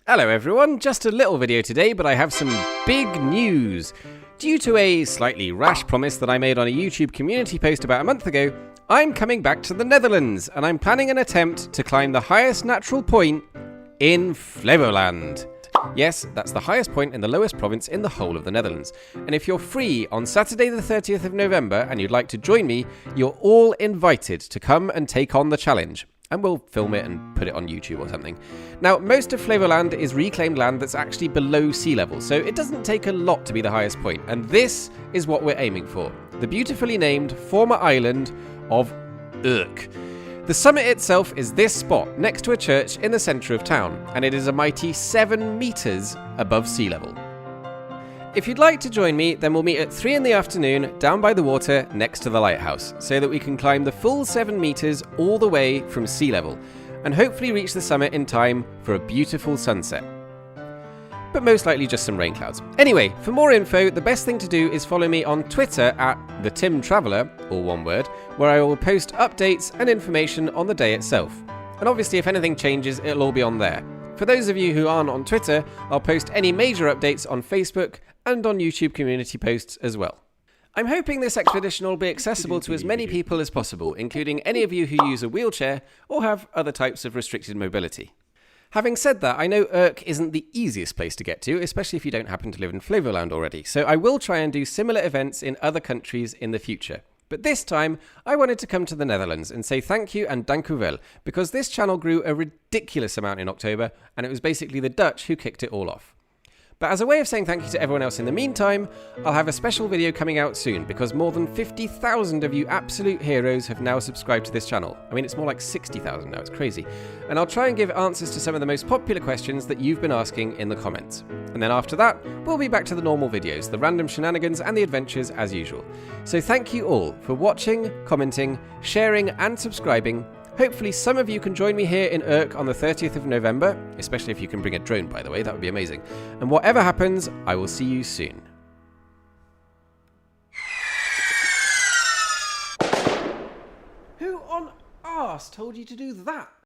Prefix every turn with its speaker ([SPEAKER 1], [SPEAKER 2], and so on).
[SPEAKER 1] Hello everyone, just a little video today, but I have some big news. Due to a slightly rash promise that I made on a YouTube community post about a month ago, I'm coming back to the Netherlands, and I'm planning an attempt to climb the highest natural point in Flevoland. Yes, that's the highest point in the lowest province in the whole of the Netherlands. And if you're free on Saturday the 30th of November and you'd like to join me, you're all invited to come and take on the challenge. And we'll film it and put it on YouTube or something. Now, most of Flevoland is reclaimed land that's actually below sea level, so it doesn't take a lot to be the highest point, and this is what we're aiming for. The beautifully named former island of Urk. The summit itself is this spot, next to a church in the centre of town, and it is a mighty 7 metres above sea level. If you'd like to join me, then we'll meet at 3 in the afternoon down by the water next to the lighthouse, so that we can climb the full 7 metres all the way from sea level, and hopefully reach the summit in time for a beautiful sunset. But most likely just some rain clouds. Anyway, for more info, the best thing to do is follow me on Twitter at @TheTimTraveller, all one word, where I will post updates and information on the day itself. And obviously if anything changes, it'll all be on there. For those of you who aren't on Twitter, I'll post any major updates on Facebook and on YouTube community posts as well. I'm hoping this expedition will be accessible to as many people as possible, including any of you who use a wheelchair or have other types of restricted mobility. Having said that, I know Urk isn't the easiest place to get to, especially if you don't happen to live in Flevoland already, so I will try and do similar events in other countries in the future. But this time, I wanted to come to the Netherlands and say thank you and dank u wel, because this channel grew a ridiculous amount in October, and it was basically the Dutch who kicked it all off. But as a way of saying thank you to everyone else in the meantime, I'll have a special video coming out soon, because more than 50,000 of you absolute heroes have now subscribed to this channel. I mean, it's more like 60,000 now, it's crazy. And I'll try and give answers to some of the most popular questions that you've been asking in the comments. And then after that, we'll be back to the normal videos, the random shenanigans and the adventures as usual. So thank you all for watching, commenting, sharing and subscribing. Hopefully some of you can join me here in Urk on the 30th of November, especially if you can bring a drone, by the way, that would be amazing. And whatever happens, I will see you soon. Who on arse told you to do that?